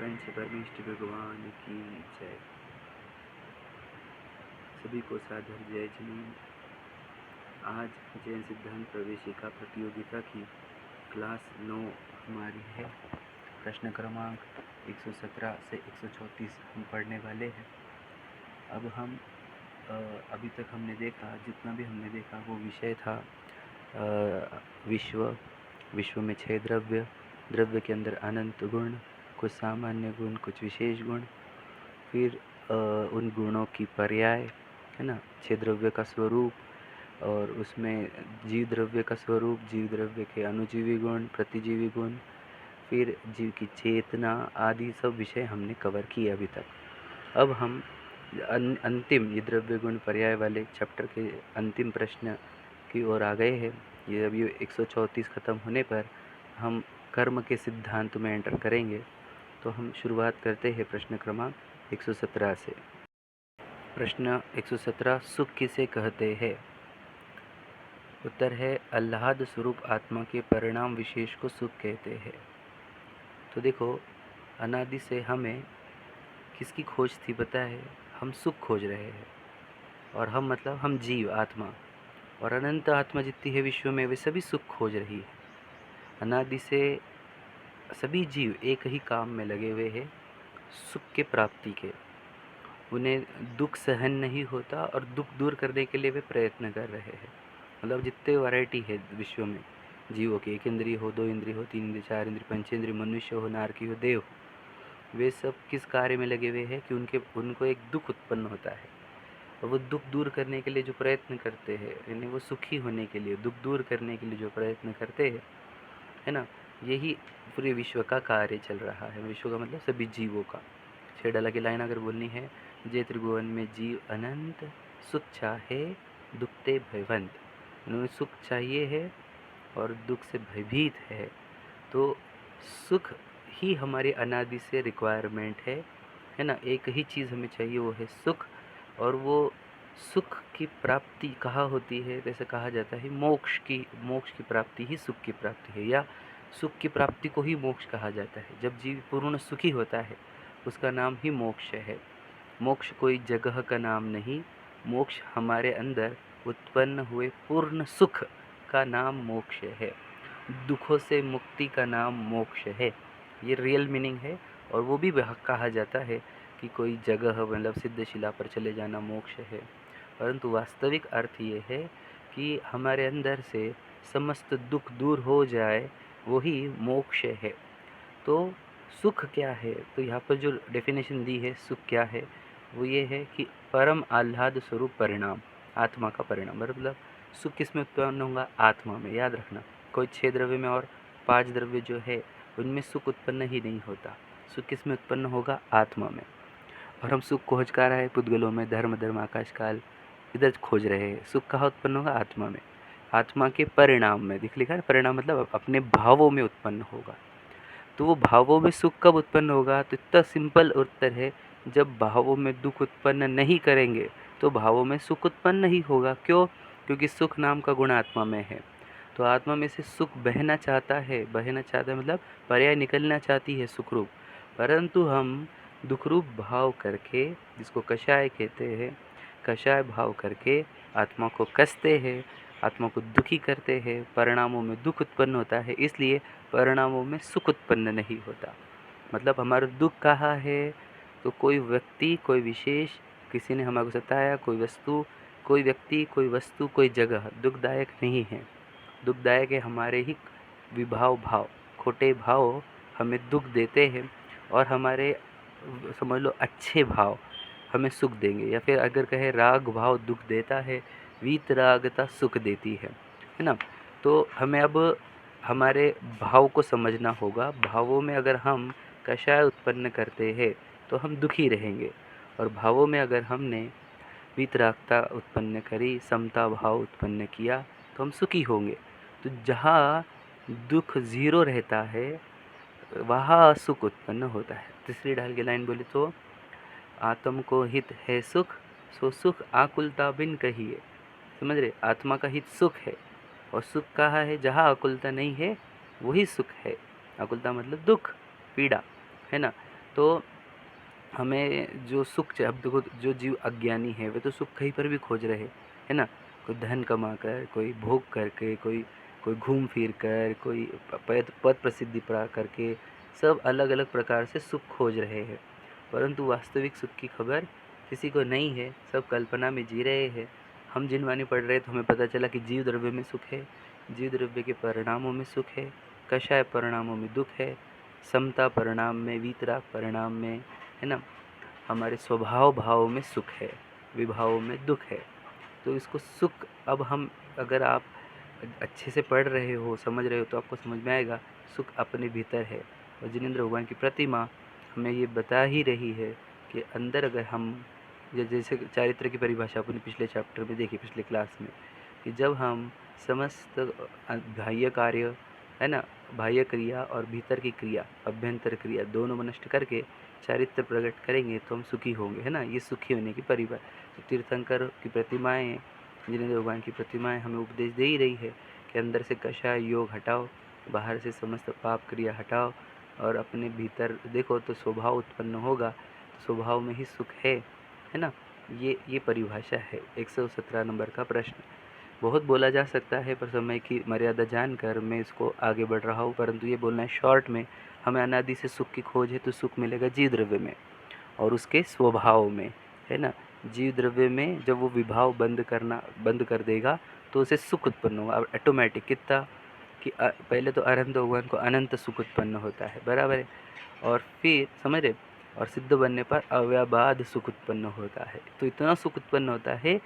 पंच परमेष्ठ भगवान की जय। सभी को सादर जय जमीन। आज जैन सिद्धांत प्रवेशिका प्रतियोगिता की क्लास 9 हमारी है। प्रश्न क्रमांक 117 से 134 हम पढ़ने वाले हैं। अब हम अभी तक हमने देखा, जितना भी हमने देखा वो विषय था विश्व में 6 द्रव्य के अंदर अनंत गुण, कुछ सामान्य गुण, कुछ विशेष गुण, फिर उन गुणों की पर्याय, है ना, 6 द्रव्य का स्वरूप, और उसमें जीव द्रव्य का स्वरूप, जीव द्रव्य के अनुजीवी गुण, प्रतिजीवी गुण, फिर जीव की चेतना आदि सब विषय हमने कवर किए अभी तक। अब हम अंतिम ये द्रव्य गुण पर्याय वाले चैप्टर के अंतिम प्रश्न की ओर आ गए हैं। ये अभी 134 ख़त्म होने पर हम कर्म के सिद्धांत में एंटर करेंगे। तो हम शुरुआत करते हैं प्रश्न क्रमांक 117 से। प्रश्न 117, सुख किसे कहते हैं? उत्तर है आह्लाद स्वरूप आत्मा के परिणाम विशेष को सुख कहते हैं। तो देखो, अनादि से हमें किसकी खोज थी पता है? हम सुख खोज रहे हैं, और हम मतलब हम जीव आत्मा, और अनंत आत्मा जितनी है विश्व में वे सभी सुख खोज रही है। अनादि से सभी जीव एक ही काम में लगे हुए हैं, सुख के प्राप्ति के। उन्हें दुख सहन नहीं होता और दुख दूर करने के लिए वे प्रयत्न कर रहे हैं। मतलब जितने वैरायटी है विश्व में जीवों की, 1 इंद्रिय हो, 2 इंद्रिय हो, 3 इंद्रिय, 4 इंद्रिय, पंचेंद्रिय, मनुष्य हो, नारकी हो, देव, वे सब किस कार्य में लगे हुए हैं कि उनको एक दुख उत्पन्न होता है, और वो दुख दूर करने के लिए जो प्रयत्न करते हैं, यानी वो सुखी होने के लिए, दुख दूर करने के लिए जो प्रयत्न करते हैं, है ना, यही पूरे विश्व का कार्य चल रहा है। विश्व का मतलब सभी जीवों का। 6 डाला की लाइन अगर बोलनी है, जे त्रिभुवन में जीव अनंत, सुख चाहे दुख ते भयवंत। उन्हें सुख चाहिए है और दुख से भयभीत है। तो सुख ही हमारी अनादि से रिक्वायरमेंट है ना। एक ही चीज़ हमें चाहिए, वो है सुख। और वो सुख की प्राप्ति कहाँ होती है? जैसे कहा जाता है मोक्ष की प्राप्ति ही सुख की प्राप्ति है, या सुख की प्राप्ति को ही मोक्ष कहा जाता है। जब जीव पूर्ण सुखी होता है उसका नाम ही मोक्ष है। मोक्ष कोई जगह का नाम नहीं, मोक्ष हमारे अंदर उत्पन्न हुए पूर्ण सुख का नाम मोक्ष है। दुखों से मुक्ति का नाम मोक्ष है। ये रियल मीनिंग है। और वो भी कहा जाता है कि कोई जगह मतलब सिद्धशिला पर चले जाना मोक्ष है, परंतु वास्तविक अर्थ ये है कि हमारे अंदर से समस्त दुख दूर हो जाए, वही मोक्ष है। तो सुख क्या है? तो यहाँ पर जो डेफिनेशन दी है सुख क्या है, वो ये है कि परम आह्लाद स्वरूप परिणाम, आत्मा का परिणाम। मतलब सुख किस में उत्पन्न होगा? आत्मा में। याद रखना, कोई 6 द्रव्य में और 5 द्रव्य जो है उनमें सुख उत्पन्न ही नहीं होता। सुख किस में उत्पन्न होगा? आत्मा में। और हम सुख खोज कर रहे हैं पुद्गलों में, धर्म आकाश काल, इधर खोज रहे हैं। सुख कहाँ उत्पन्न होगा? आत्मा में। आत्मा के परिणाम में लिखा है, परिणाम मतलब अपने भावों में उत्पन्न होगा। तो वो भावों में सुख कब उत्पन्न होगा? तो इतना सिंपल उत्तर है, जब भावों में दुख उत्पन्न नहीं करेंगे तो भावों में सुख उत्पन्न नहीं होगा। क्यों? क्योंकि सुख नाम का गुण आत्मा में है। तो आत्मा में से सुख बहना चाहता है मतलब पर्याय निकलना चाहती है सुख रूप, परंतु हम दुख रूप भाव करके, जिसको कषाय कहते हैं, कषाय भाव करके आत्मा को कसते हैं, आत्मा को दुखी करते हैं, परिणामों में दुख उत्पन्न होता है, इसलिए परिणामों में सुख उत्पन्न नहीं होता। मतलब हमारा दुख कहाँ है? तो कोई व्यक्ति, कोई विशेष, किसी ने हमारे को सताया, कोई वस्तु, कोई व्यक्ति, कोई वस्तु, कोई जगह दुखदायक नहीं है। दुखदायक है हमारे ही भाव, खोटे भाव हमें दुख देते हैं, और हमारे समझ लो अच्छे भाव हमें सुख देंगे। या फिर अगर कहे राग भाव दुख देता है, वीतरागता सुख देती है ना। तो हमें अब हमारे भाव को समझना होगा। भावों में अगर हम कषाय उत्पन्न करते हैं तो हम दुखी रहेंगे, और भावों में अगर हमने वीतरागता उत्पन्न करी, समता भाव उत्पन्न किया, तो हम सुखी होंगे। तो जहाँ दुख 0 रहता है वहाँ सुख उत्पन्न होता है। तीसरी ढाल की लाइन बोली तो, आत्म को हित है सुख, सो सुख आकुलता बिन कहिए। समझ रहे? आत्मा का हित सुख है, और सुख कहाँ है? जहाँ आकुलता नहीं है वही सुख है। आकुलता मतलब दुख, पीड़ा, है ना। तो हमें जो सुख चाहिए, अब देखो जो जीव अज्ञानी है वे तो सुख कहीं पर भी खोज रहे, है ना। कोई धन कमा कर, कोई भोग करके, कोई कोई घूम फिर कर, कोई पद पद प्रसिद्धि प्राप्त करके, सब अलग अलग प्रकार से सुख खोज रहे हैं। परंतु वास्तविक सुख की खबर किसी को नहीं है, सब कल्पना में जी रहे हैं। हम जिन वाणी पढ़ रहे तो हमें पता चला कि जीव द्रव्य में सुख है, जीव द्रव्य के परिणामों में सुख है, कषाय परिणामों में दुख है, समता परिणाम में, वीतराग परिणाम में, है ना, हमारे स्वभाव भाव में सुख है, विभावों में दुख है। तो इसको सुख, अब हम, अगर आप अच्छे से पढ़ रहे हो, समझ रहे हो, तो आपको समझ में आएगा सुख अपने भीतर है। और जिनेंद्र भगवान की प्रतिमा हमें ये बता ही रही है कि अंदर अगर हम, जैसे चारित्र की परिभाषा अपने पिछले चैप्टर में देखी, पिछले क्लास में, कि जब हम समस्त बाह्य कार्य, है ना, बाह्य क्रिया और भीतर की क्रिया, अभ्यंतर क्रिया दोनों को नष्ट करके चारित्र प्रकट करेंगे तो हम सुखी होंगे, है ना। ये सुखी होने की परिभाषा। तो तीर्थंकर की प्रतिमाएं, जिनेंद्र भगवान की प्रतिमाएं हमें उपदेश दे ही रही है कि अंदर से कषाय योग हटाओ, बाहर से समस्त पाप क्रिया हटाओ, और अपने भीतर देखो तो स्वभाव उत्पन्न होगा, तो स्वभाव में ही सुख है ना। ये परिभाषा है 117 नंबर का प्रश्न। बहुत बोला जा सकता है, पर समय की मर्यादा जानकर मैं इसको आगे बढ़ रहा हूँ। परंतु ये बोलना है शॉर्ट में, हमें अनादि से सुख की खोज है, तो सुख मिलेगा जीव द्रव्य में और उसके स्वभाव में, है ना। जीव द्रव्य में जब वो विभाव बंद कर देगा तो उसे सुख उत्पन्न होगा ऑटोमेटिक। कितना कि पहले तो अनंत भगवान को अनंत सुख उत्पन्न होता है, बराबर है। और फिर समझ रहे, और सिद्ध बनने पर अव्याबाध सुख उत्पन्न होता है। तो इतना सुख उत्पन्न होता है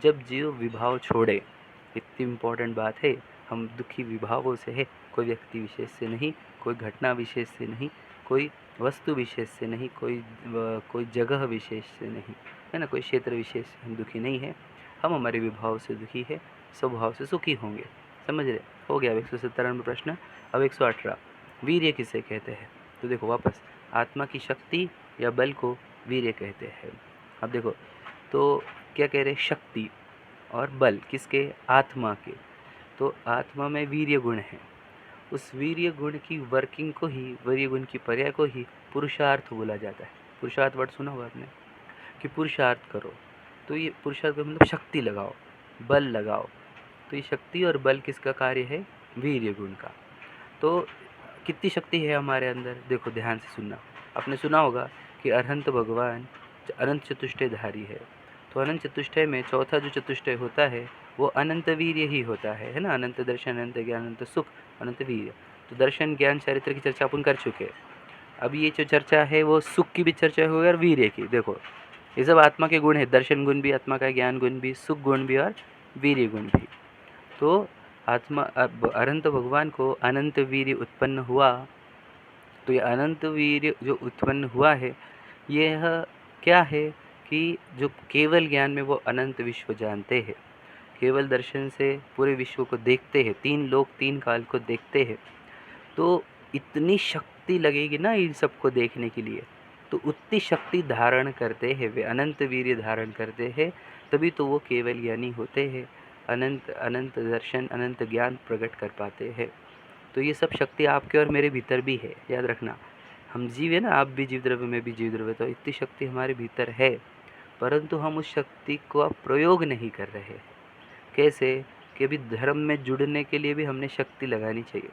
जब जीव विभाव छोड़े। इतनी इम्पोर्टेंट बात है। हम दुखी विभावों से है, कोई व्यक्ति विशेष से नहीं, कोई घटना विशेष से नहीं, कोई वस्तु विशेष से नहीं, कोई जगह विशेष से नहीं, है ना, कोई क्षेत्र विशेष से हम दुखी नहीं है। हम हमारे विभाव से दुखी है, स्वभाव से सुखी होंगे। समझ रहे, हो गया 117 प्रश्न। अब 118, वीर्य किसे कहते हैं। तो देखो वापस, आत्मा की शक्ति या बल को वीर्य कहते हैं। अब देखो तो क्या कह रहे, शक्ति और बल किसके, आत्मा के। तो आत्मा में वीर्य गुण है, उस वीर्य गुण की वर्किंग को ही, वीर्य गुण की पर्याय को ही पुरुषार्थ बोला जाता है। पुरुषार्थ वर्ड सुना होगा आपने, कि पुरुषार्थ करो। तो ये पुरुषार्थ का मतलब शक्ति लगाओ, बल लगाओ। तो ये शक्ति और बल किसका कार्य है, वीर्य गुण का। तो कितनी शक्ति है हमारे अंदर, देखो ध्यान से सुनना। आपने सुना होगा कि अरहंत भगवान अनंत चतुष्टयधारी है। तो अनंत चतुष्टय में चौथा जो चतुष्टय होता है वो अनंत वीर्य ही होता है ना। अनंत दर्शन, अनंत ज्ञान, अनंत सुख, अनंत वीर्य। तो दर्शन ज्ञान चरित्र की चर्चा अपन कर चुके हैं। अब ये जो चर्चा है वो सुख की भी चर्चा होगी और वीर्य की। देखो ये सब आत्मा के गुण है, दर्शन गुण भी आत्मा का, ज्ञान गुण भी, सुख गुण भी और वीर्य गुण भी। तो आत्मा, अब अनंत भगवान को अनंत वीर्य उत्पन्न हुआ। तो ये अनंत वीर्य जो उत्पन्न हुआ है, यह क्या है कि जो केवल ज्ञान में वो अनंत विश्व जानते हैं, केवल दर्शन से पूरे विश्व को देखते हैं, तीन लोक तीन काल को देखते हैं। तो इतनी शक्ति लगेगी ना इन सबको देखने के लिए, तो उतनी शक्ति धारण करते हैं वे, अनंत वीर्य धारण करते हैं, तभी तो वो केवल ज्ञानी होते हैं, अनंत अनंत दर्शन, अनंत ज्ञान प्रकट कर पाते हैं। तो ये सब शक्ति आपके और मेरे भीतर भी है, याद रखना। हम जीव है ना, आप भी जीव द्रव्य, में भी जीव द्रव्य, तो इतनी शक्ति हमारे भीतर है, परंतु हम उस शक्ति को अब प्रयोग नहीं कर रहे। कैसे, कि अभी धर्म में जुड़ने के लिए भी हमने शक्ति लगानी चाहिए।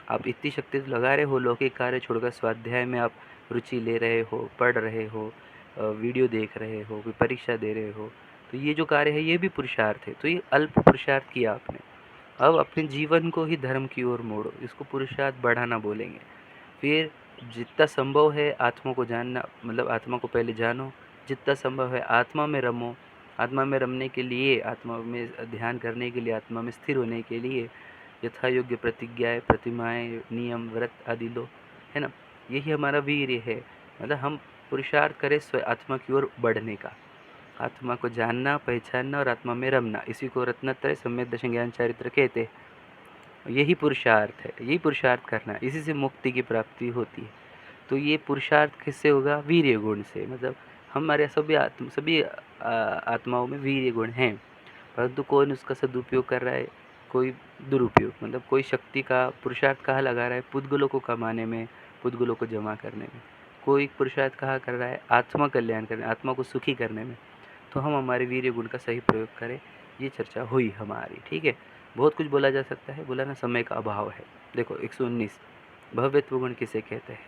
आप इतनी शक्ति तो लगा रहे हो, लौकिक कार्य छोड़कर स्वाध्याय में आप रुचि ले रहे हो, पढ़ रहे हो, वीडियो देख रहे हो, कोई परीक्षा दे रहे हो, तो ये जो कार्य है ये भी पुरुषार्थ है। तो ये अल्प पुरुषार्थ किया आपने। अब अपने जीवन को ही धर्म की ओर मोड़ो, इसको पुरुषार्थ बढ़ाना बोलेंगे। फिर जितना संभव है आत्मा को जानना, मतलब आत्मा को पहले जानो, जितना संभव है आत्मा में रमो। आत्मा में रमने के लिए, आत्मा में ध्यान करने के लिए, आत्मा में स्थिर होने के लिए यथा योग्य प्रतिज्ञाएँ, प्रतिमाएँ, नियम, व्रत आदि लो, है ना। यही हमारा वीर्य है, मतलब हम पुरुषार्थ करें आत्मा की ओर बढ़ने का, आत्मा को जानना, पहचानना और आत्मा में रमना। इसी को रत्नत्रय सम्यक दर्शन ज्ञान चारित्र कहते हैं। यही पुरुषार्थ है, यही पुरुषार्थ करना है, इसी से मुक्ति की प्राप्ति होती है। तो ये पुरुषार्थ किससे होगा, वीर्य गुण से। मतलब हमारे सभी आत्माओं में वीर्य गुण हैं, परंतु कौन उसका सदुपयोग कर रहा है, कोई दुरुपयोग। मतलब कोई शक्ति का पुरुषार्थ कहाँ लगा रहा है, पुद्गलों को कमाने में, पुद्गलों को जमा करने में। कोई पुरुषार्थ कहाँ कर रहा है, आत्मा कल्याण करने, आत्मा को सुखी करने में, तो हम हमारे वीर्य गुण का सही प्रयोग करें। ये चर्चा हुई हमारी, ठीक है। बहुत कुछ बोला जा सकता है, बोला ना, समय का अभाव है। देखो 119, भव्यत्व गुण किसे कहते हैं?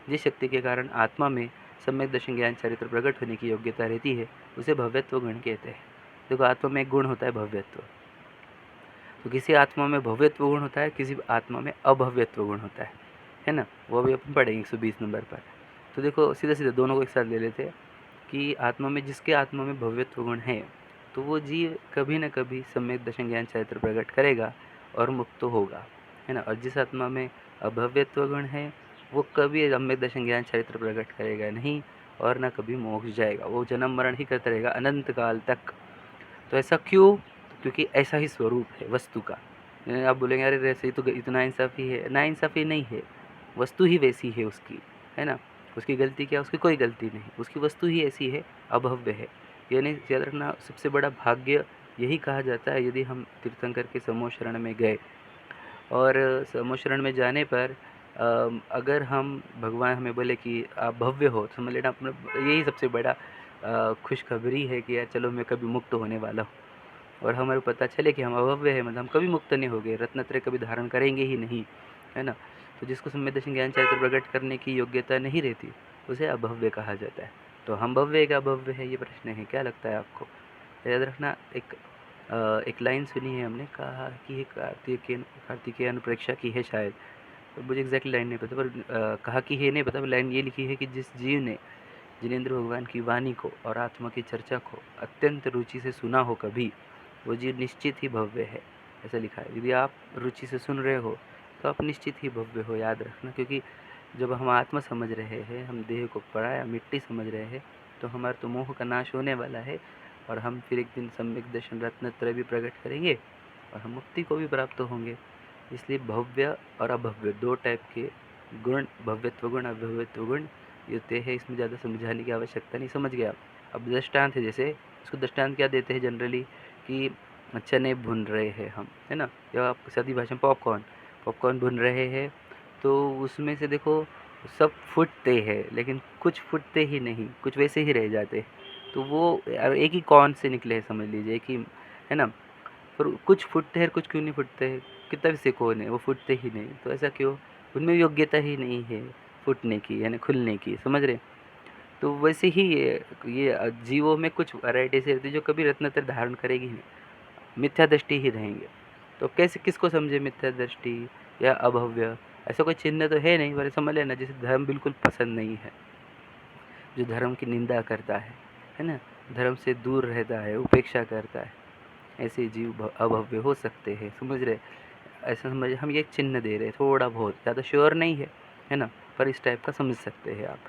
जिस शक्ति के कारण आत्मा में सम्यक दर्शन ज्ञान चरित्र प्रकट होने की योग्यता रहती है, उसे भव्यत्व गुण कहते हैं। देखो आत्मा में एक गुण होता है भव्यत्व, तो किसी आत्मा में भव्यत्व गुण होता है, किसी आत्मा में अभव्यत्व गुण होता है ना। वो भी अपन पढ़ेंगे 120 नंबर पर। तो देखो सीधा सीधा दोनों को एक साथ ले लेते हैं कि आत्मा में, जिसके आत्मा में भव्यत्व गुण है, तो वो जीव कभी न कभी सम्यक दर्शन ज्ञान चरित्र प्रकट करेगा और मुक्त होगा, है ना। और जिस आत्मा में अभव्यत्व गुण है, वो कभी सम्यक दर्शन ज्ञान चरित्र प्रकट करेगा नहीं और न कभी मोक्ष जाएगा, वो जन्म मरण ही करता रहेगा अनंत काल तक। तो ऐसा क्यों? क्योंकि ऐसा ही स्वरूप है वस्तु का। आप बोलेंगे अरे वैसे ही तो इतना इंसाफ़ी है, ना इंसाफ़ी नहीं है, वस्तु ही वैसी है उसकी, है ना। उसकी गलती क्या? उसकी कोई गलती नहीं, उसकी वस्तु ही ऐसी है, अभव्य है। यानी याद रखना, सबसे बड़ा भाग्य यही कहा जाता है यदि हम तीर्थंकर के समूह शरण में गए, और समूह शरण में जाने पर अगर हम, भगवान हमें बोले कि आप भव्य हो, तो समझ लेना अपना यही सबसे बड़ा खुशखबरी है कि यार चलो मैं कभी मुक्त होने वाला हूँ। और हमारे पता चले कि हम अभव्य है, मतलब हम कभी मुक्त नहीं हो गए, रत्नत्रय कभी धारण करेंगे ही नहीं, है ना। तो जिसको सम्यक दर्शन ज्ञान चरित्र प्रकट करने की योग्यता नहीं रहती, उसे अभव्य कहा जाता है। तो हम भव्य है क्या अभव्य है, ये प्रश्न है। क्या लगता है आपको? याद रखना, एक लाइन सुनी है हमने, कहा कि ये कार्तिकेय अनुप्रेक्षा की है शायद, तो मुझे एग्जैक्टली लाइन नहीं पता, पर कहा कि है नहीं पता, पर लाइन ये लिखी है कि जिस जीव ने जिनेंद्र भगवान की वाणी को और आत्मा की चर्चा को अत्यंत रुचि से सुना हो कभी, वो जीव निश्चित ही भव्य है, ऐसा लिखा है। यदि आप रुचि से सुन रहे हो तो आप निश्चित ही भव्य हो, याद रखना। क्योंकि जब हम आत्मा समझ रहे हैं, हम देह को पराया मिट्टी समझ रहे हैं, तो हमारा तो मोह का नाश होने वाला है, और हम फिर एक दिन सम्यक दर्शन रत्नत्रय भी प्रकट करेंगे और हम मुक्ति को भी प्राप्त होंगे। इसलिए भव्य और अभव्य दो टाइप के गुण, भव्यत्व गुण अभव्यत्व गुण होते हैं। इसमें ज़्यादा समझाने की आवश्यकता नहीं, समझ गए आप। अब दृष्टांत है, जैसे इसको दृष्टांत क्या देते हैं जनरली, कि चने भून रहे हैं हम, है ना, या आप सादी भाषा में पॉपकॉर्न भून रहे हैं, तो उसमें से देखो सब फूटते हैं, लेकिन कुछ फूटते ही नहीं, कुछ वैसे ही रह जाते हैं। तो वो एक ही कॉर्न से निकले हैं, समझ लीजिए, एक ही, है ना। पर कुछ फूटते हैं, कुछ क्यों नहीं फूटते हैं? कितना भी सेको उन्हें, वो फूटते ही नहीं। तो ऐसा क्यों? उनमें योग्यता ही नहीं है फूटने की, यानी खुलने की, समझ रहे? तो वैसे ही ये जीवों में कुछ वैरायटी ऐसी रहती है जो कभी रत्नत्र धारण करेगी नहीं, मिथ्या दृष्टि ही रहेंगे। तो कैसे, किसको समझे मिथ्या दृष्टि या अभव्य? ऐसा कोई चिन्ह तो है नहीं, पर समझ लेना, जैसे धर्म बिल्कुल पसंद नहीं है, जो धर्म की निंदा करता है ना, धर्म से दूर रहता है, उपेक्षा करता है, ऐसे जीव अभव्य हो सकते हैं, समझ रहे? ऐसा समझ, हम ये चिन्ह दे रहे हैं, थोड़ा बहुत, ज़्यादा श्योर नहीं है ना, पर इस टाइप का समझ सकते हैं आप,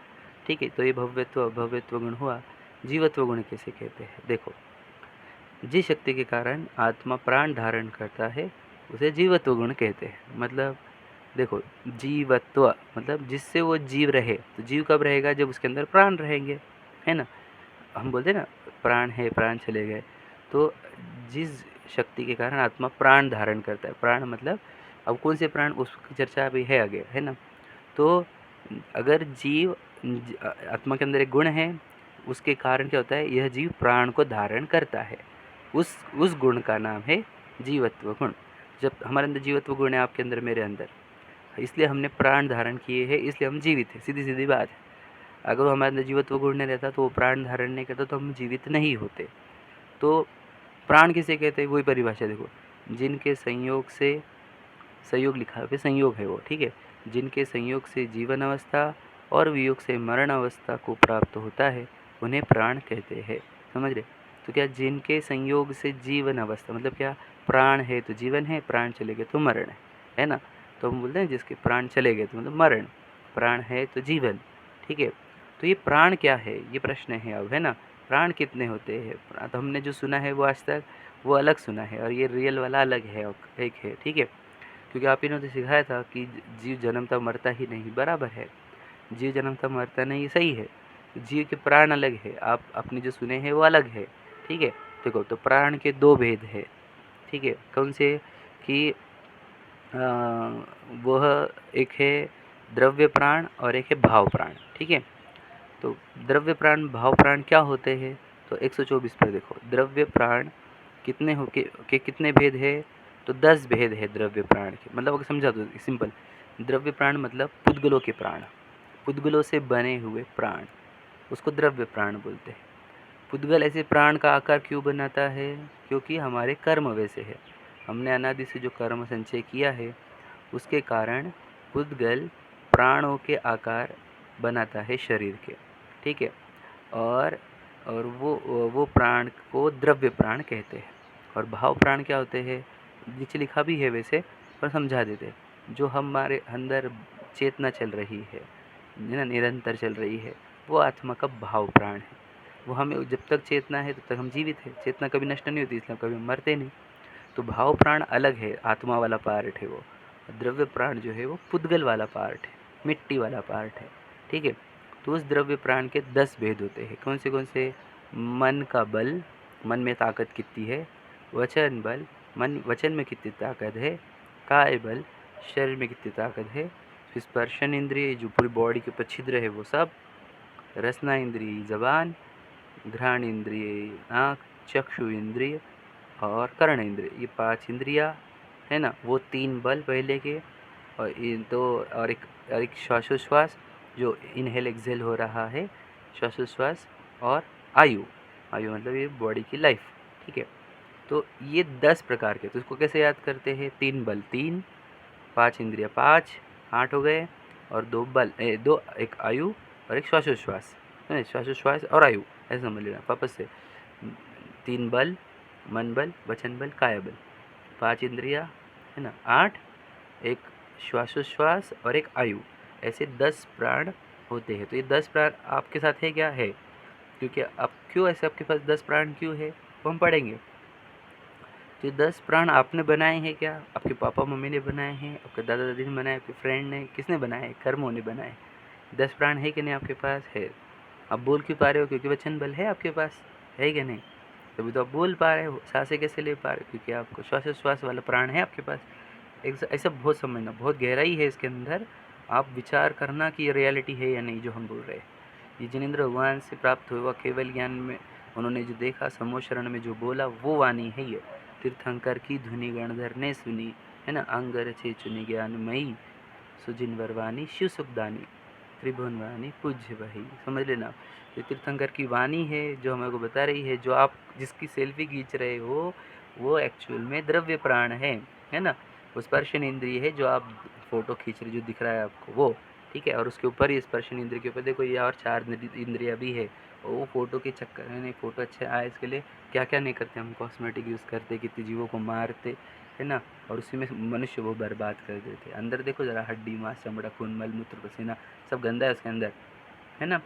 ठीक है। तो ये भव्यत्व अभव्यत्व गुण हुआ। जीवत्व गुण कैसे कहते हैं? देखो, जिस शक्ति के कारण आत्मा प्राण धारण करता है, उसे जीवत्व गुण कहते हैं। मतलब देखो, जीवत्व मतलब जिससे वो जीव रहे, तो जीव कब रहेगा? जब उसके अंदर प्राण रहेंगे, है ना। हम बोलते हैं ना, प्राण है, प्राण चले गए। तो जिस शक्ति के कारण आत्मा प्राण धारण करता है, प्राण मतलब अब कौन से प्राण, उसकी चर्चा अभी है आगे, है ना। तो अगर जीव, आत्मा के अंदर एक गुण है, उसके कारण क्या होता है, यह जीव प्राण को धारण करता है, उस गुण का नाम है जीवत्व गुण। जब हमारे अंदर जीवत्व गुण है, आपके अंदर, मेरे अंदर, इसलिए हमने प्राण धारण किए हैं, इसलिए हम जीवित हैं, सीधी सीधी बात है। अगर वो हमारे अंदर जीवत्व गुण नहीं रहता, तो वो प्राण धारण नहीं करता, तो हम जीवित नहीं होते। तो प्राण किसे कहते हैं? वही परिभाषा देखो, जिनके संयोग से, संयोग लिखा है, संयोग है वो, ठीक है, जिनके संयोग से जीवन अवस्था और वियोग से मरण अवस्था को प्राप्त होता है, उन्हें प्राण कहते हैं, समझ रहे? तो क्या, जिनके संयोग से जीवन अवस्था मतलब क्या? प्राण है तो जीवन है, प्राण चले गए तो मरण है ना। तो हम बोलते हैं जिसके प्राण चले गए तो मतलब मरण, प्राण है तो जीवन, ठीक है। तो ये प्राण क्या है, ये प्रश्न है अब, है ना। प्राण कितने होते हैं? तो हमने जो सुना है वो आज तक वो अलग सुना है, और ये रियल वाला अलग है, एक है, ठीक है। क्योंकि आप ही ने तो सिखाया था कि जीव जन्मता मरता ही नहीं, बराबर है, जीव जन्मता मरता नहीं, सही है। जीव के प्राण अलग है, आप अपने जो सुने हैं वो अलग है, ठीक है। देखो, तो प्राण के दो भेद है, ठीक है। कौन से? कि वह एक है द्रव्य प्राण और एक है भाव प्राण। ठीक है, तो द्रव्य प्राण भाव प्राण क्या होते हैं? तो 124 पर देखो, द्रव्य प्राण कितने हो के कितने भेद है? तो 10 भेद है द्रव्य प्राण के। मतलब अगर समझा दो सिंपल, द्रव्य प्राण मतलब पुद्गलों के प्राण, पुद्गलों से बने हुए प्राण, उसको द्रव्य प्राण बोलते हैं। पुद्गल ऐसे प्राण का आकार क्यों बनाता है? क्योंकि हमारे कर्म वैसे है, हमने अनादि से जो कर्म संचय किया है उसके कारण पुद्गल प्राणों के आकार बनाता है शरीर के। ठीक है, और वो प्राण को द्रव्य प्राण कहते हैं। और भाव प्राण क्या होते हैं? नीचे लिखा भी है वैसे, पर समझा देते हैं। जो हमारे अंदर चेतना चल रही है ना, निरंतर चल रही है, वो आत्मा का भाव प्राण है। वो हमें जब तक चेतना है तब तक हम जीवित है, चेतना कभी नष्ट नहीं होती, इसलिए कभी मरते नहीं। तो भाव प्राण अलग है, आत्मा वाला पार्ट है वो। द्रव्य प्राण जो है वो पुद्गल वाला पार्ट है, मिट्टी वाला पार्ट है। ठीक है, तो उस द्रव्य प्राण के 10 भेद होते हैं। कौन से? मन का बल, मन में ताकत कितनी है? वचन बल, वचन में कितनी ताकत है? काय बल, शरीर में कितनी ताकत है? स्पर्शन इंद्रिय जो पूरी बॉडी के ऊपर छिद्र है वो सब, रसना इंद्रिय जबान, घ्राण इंद्रिय आँख, चक्षु इंद्रिय और कर्ण इंद्रिय, ये 5 इंद्रिया है ना। वो 3 बल पहले के, और इन दो, और एक श्वासोश्वास जो इनहेल एक्सेल हो रहा है, श्वासोश्वास, और आयु, आयु मतलब ये बॉडी की लाइफ। ठीक है, तो ये 10 प्रकार के। तो इसको कैसे याद करते हैं? 3 बल 3, 5 इंद्रिया 5, 8 हो गए, और 2 बल 2, एक आयु और एक श्वासोश्वास, श्वासोश्वास और आयु, ऐसे समझ लेना वापस से। 3 बल, मन बल, वचन बल, काय बल, 5 इंद्रिया है ना, 8, एक श्वासोश्वास और एक आयु, ऐसे 10 प्राण होते हैं। तो ये 10 प्राण आपके साथ है क्या? है। क्योंकि अब क्यों ऐसे आपके पास 10 प्राण क्यों है वो हम पढ़ेंगे। तो ये 10 प्राण आपने बनाए हैं क्या? आपके पापा मम्मी ने बनाए हैं, आपके दादा दादी ने बनाए, आपके फ्रेंड ने, किसने बनाए? कर्मों ने बनाए। 10 प्राण है कि नहीं आपके पास? है। आप बोल क्यों पा रहे हो? क्योंकि वचन बल है आपके पास, है कि नहीं? तभी तो आप बोल पा रहे हो। सांसें कैसे ले पा रहे हो? क्योंकि आपको श्वासोश्वास वाला प्राण है आपके पास। ऐसा बहुत समझना, बहुत गहराई है इसके अंदर। आप विचार करना कि ये रियलिटी है या नहीं जो हम बोल रहे हैं। ये जिनेंद्र भगवान से प्राप्त हुआ केवल ज्ञान में उन्होंने जो देखा, समोशरण में जो बोला, वो वाणी है ये। तीर्थंकर की धुनि गणधर ने सुनी, है ना। अंग रचे चुनी ज्ञानमयी, सुजिन वरवानी शिव सुखदानी, त्रिभुवन वाणी पूज्य वही। समझ लेना, ये तीर्थंकर की वाणी है जो हमें को बता रही है। जो आप जिसकी सेल्फी खींच रहे हो वो एक्चुअल में द्रव्य प्राण है ना। वो स्पर्शन इंद्रिय है जो आप फोटो खींच रहे, जो दिख रहा है आपको वो। ठीक है, और उसके ऊपर ही स्पर्शन इंद्रिय के ऊपर देखो ये और 4 इंद्रिया भी है। और वो फोटो के चक्कर में नहीं, फोटो अच्छे आए इसके लिए क्या क्या नहीं करते हम। कॉस्मेटिक यूज़ करते, कितने जीवों को मारते, है ना। और उसी में मनुष्य वो बर्बाद कर देते। अंदर देखो ज़रा, हड्डी मांस चमड़ा खून मल मूत्र पसीना सब गंदा है उसके अंदर, है ना।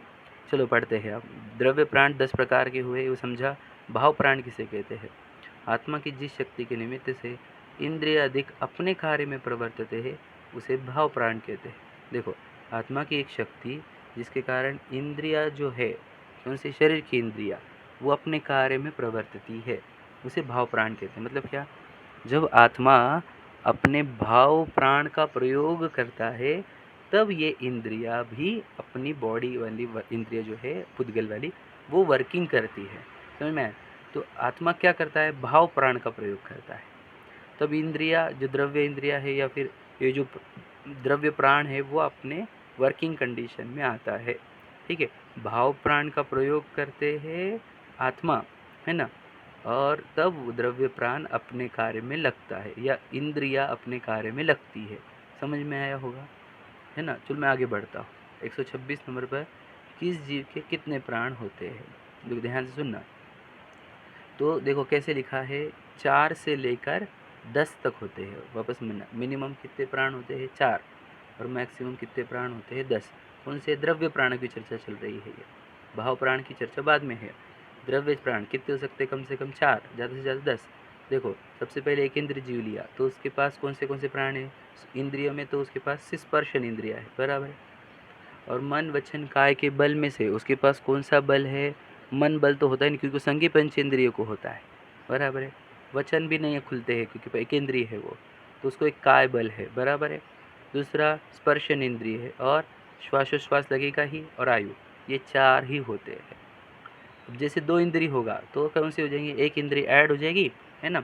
चलो पढ़ते हैं अब। द्रव्य प्राण 10 प्रकार के हुए, वो समझा। भाव प्राण किसे कहते हैं? आत्मा की जिस शक्ति के निमित्त से इंद्रिय अधिक अपने कार्य में प्रवर्तते हैं उसे भाव प्राण कहते हैं। देखो, आत्मा की एक शक्ति जिसके कारण इंद्रिया जो है, कौन सी? शरीर की इंद्रिया, वो अपने कार्य में प्रवर्तती है, उसे भाव प्राण कहते हैं। मतलब क्या? जब आत्मा अपने भाव प्राण का प्रयोग करता है तब ये इंद्रिया भी अपनी बॉडी वाली इंद्रिया जो है पुद्गल वाली, वो वर्किंग करती है। समझ में आया? तो आत्मा क्या करता है? भाव प्राण का प्रयोग करता है। तब इंद्रिया जो द्रव्य इंद्रिया है या फिर ये जो द्रव्य प्राण है वो अपने वर्किंग कंडीशन में आता है। ठीक है, भाव प्राण का प्रयोग करते हैं आत्मा, है ना। और तब द्रव्य प्राण अपने कार्य में लगता है या इंद्रिया अपने कार्य में लगती है। समझ में आया होगा, है ना। चलो मैं आगे बढ़ता हूँ। 126 नंबर पर, किस जीव के कितने प्राण होते हैं? देखो ध्यान से सुनना। तो देखो कैसे लिखा है, 4 से लेकर 10 तक होते हैं। वापस मिलना, मिनिमम कितने प्राण होते हैं? 4, और मैक्सिमम कितने प्राण होते हैं? 10। कौन से? द्रव्य प्राण की चर्चा चल रही है ये, भाव प्राण की चर्चा बाद में है। द्रव्य प्राण कितने हो सकते हैं? कम से कम 4, ज़्यादा से ज़्यादा 10। देखो सबसे पहले एक इंद्र जीव लिया तो उसके पास कौन से प्राण हैं? इंद्रियों में तो उसके पास स्पर्शन इंद्रिया है, बराबर है। और मन वचन काय के बल में से उसके पास कौन सा बल है? मन बल तो होता है नहीं, क्योंकि संगी पंचेंद्रिय को होता है, बराबर है। वचन भी नहीं खुलते हैं क्योंकि एक इंद्रिय है वो, तो उसको एक काय बल है, बराबर है। दूसरा स्पर्शन इंद्रिय है, और श्वासोश्वास लगेगा ही, और आयु, ये 4 ही होते हैं। अब जैसे 2 इंद्रिय होगा तो कौन सी हो जाएंगी, एक इंद्रिय ऐड हो जाएगी, है ना।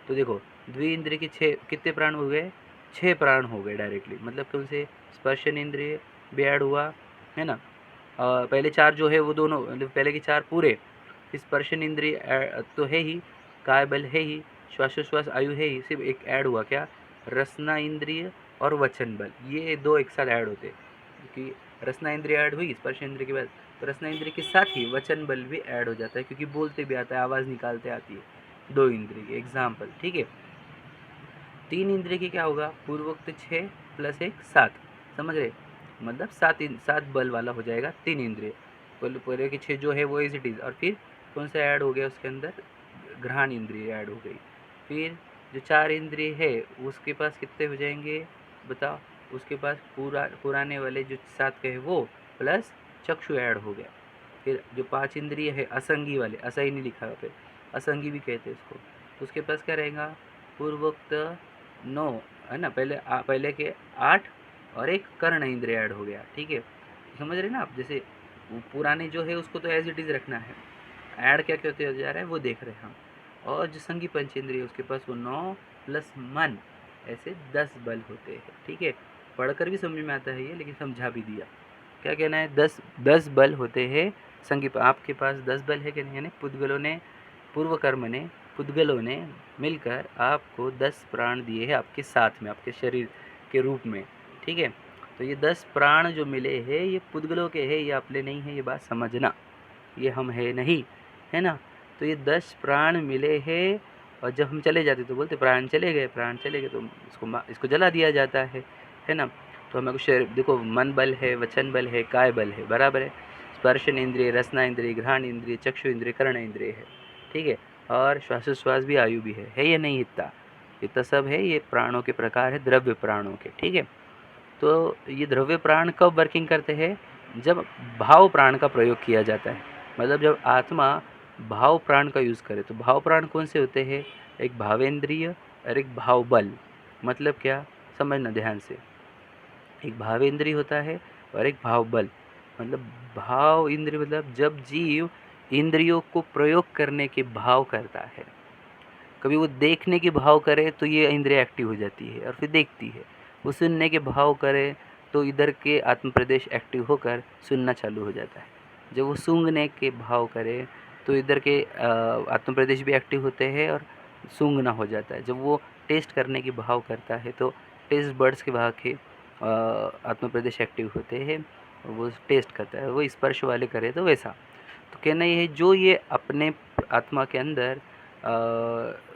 तो देखो द्वि इंद्रिय के 6 कितने प्राण हो गए, 6 प्राण हो गए डायरेक्टली, मतलब कौन से, स्पर्शन इंद्रिय भी ऐड हुआ, है ना। पहले 4 जो है वो दोनों, मतलब पहले के 4 पूरे, स्पर्शन इंद्रिय तो है ही, काय बल है ही, श्वासोश्वास आयु है ही, सिर्फ एक ऐड हुआ क्या, रसना इंद्रिय और वचन बल, ये 2 एक साथ ऐड होते, क्योंकि रसना इंद्रिय ऐड हुई स्पर्श इंद्रिय के बाद, तो रसना इंद्रिय के साथ ही वचन बल भी ऐड हो जाता है, क्योंकि बोलते भी आता है, आवाज़ निकालते आती है, 2 इंद्रिय एग्जाम्पल, ठीक है। 3 इंद्रिय की क्या होगा, पूर्वोक्त 6 प्लस 1 7, समझ रहे, मतलब 7 बल वाला हो जाएगा 3 इंद्रिय, पहले के 6 जो है वो एज इट इज़, और फिर कौन सा ऐड हो गया उसके अंदर, घ्राण इंद्रिय ऐड हो गई। फिर जो 4 इंद्रिय है उसके पास कितने हो जाएंगे बताओ, उसके पास पुराने वाले जो 7 के है वो, प्लस चक्षु ऐड हो गया। फिर जो 5 इंद्रिय है असंगी वाले, असही नहीं लिखा है, असंगी भी कहते हैं इसको, तो उसके पास क्या रहेगा, पूर्वोक्त 9, है ना, पहले के 8, और एक कर्ण इंद्रिय ऐड हो गया, ठीक है, समझ रहे ना आप। जैसे पुराने जो है उसको तो एज इट इज़ रखना है, ऐड क्या क्या होते जा रहा है वो देख रहे हैं हम। और जो संगी पंचेंद्रिय उसके पास वो 9 प्लस मन, ऐसे 10 बल होते हैं, ठीक है। पढ़कर भी समझ में आता है ये, लेकिन समझा भी दिया। क्या कहना है, 10 बल होते हैं संगी, आपके पास 10 बल है कि नहीं, यानी पुद्गलों ने, पूर्व कर्म ने, पुद्गलों ने मिलकर आपको 10 प्राण दिए हैं आपके साथ में, आपके शरीर के रूप में, ठीक है। तो ये 10 प्राण जो मिले हैं ये पुद्गलों के हैं, ये अपने नहीं है, ये बात समझना, ये हम है नहीं, है ना। तो ये 10 प्राण मिले हैं, और जब हम चले जाते तो बोलते प्राण चले गए, प्राण चले गए, तो इसको जला दिया जाता है ना। तो हमें कुछ देखो, मन बल है, वचन बल है, काय बल है, बराबर है, स्पर्शन इंद्रिय, रसना इंद्रिय, घ्राण इंद्रिय, चक्षु इंद्रिय, कर्ण इंद्रिय है, ठीक है। और श्वासोश्वास भी, आयु भी है ये नहीं, इतना सब है, ये प्राणों के प्रकार है, द्रव्य प्राणों के, ठीक है। तो ये द्रव्य प्राण कब वर्किंग करते हैं, जब भाव प्राण का प्रयोग किया जाता है, मतलब जब आत्मा भाव प्राण का यूज़ करे। तो भाव प्राण कौन से होते हैं, एक भावेंद्रिय और एक भाव बल, मतलब क्या, समझना ध्यान से, एक भावेंद्रिय होता है और एक भाव बल, मतलब भाव इंद्रिय मतलब जब जीव इंद्रियों को प्रयोग करने के भाव करता है, कभी वो देखने के भाव करे तो ये इंद्रिय एक्टिव हो जाती है और फिर देखती है, वो सुनने के भाव करे तो इधर के आत्म प्रदेश एक्टिव होकर सुनना चालू हो जाता है, जब वो सूंघने के भाव करे तो इधर के आत्म प्रदेश भी एक्टिव होते हैं और सूंघना हो जाता है, जब वो टेस्ट करने के भाव करता है तो टेस्ट बर्ड्स के भाव के आत्म प्रदेश एक्टिव होते हैं, वो टेस्ट करता है, वो स्पर्श वाले करे तो वैसा। तो कहना ये है, जो ये अपने आत्मा के अंदर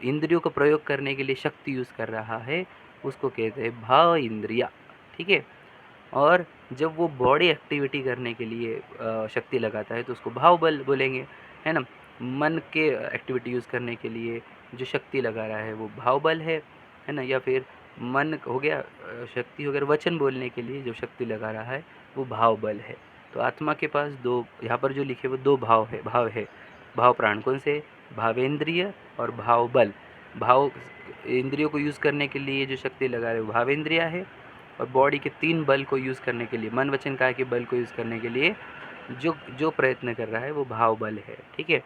इंद्रियों को प्रयोग करने के लिए शक्ति यूज़ कर रहा है उसको कहते हैं भाव इंद्रिया, ठीक है। और जब वो बॉडी एक्टिविटी करने के लिए शक्ति लगाता है तो उसको भाव बल बोलेंगे, है ना। मन के एक्टिविटी यूज़ करने के लिए जो शक्ति लगा रहा है वो भाव बल है ना। या फिर मन हो गया शक्ति हो गया, वचन बोलने के लिए जो शक्ति लगा रहा है वो भाव बल है। तो आत्मा के पास 2, यहाँ पर जो लिखे वो 2 भाव है, भाव प्राण कौन से, भावेंद्रिय और भाव बल। भाव इंद्रियों को यूज़ करने के लिए जो शक्ति लगा रहे हैं वो भावेंद्रिया है, और बॉडी के 3 बल को यूज़ करने के लिए, मन वचन काय के बल को यूज़ करने के लिए जो जो प्रयत्न कर रहा है वो भाव बल है, ठीक है।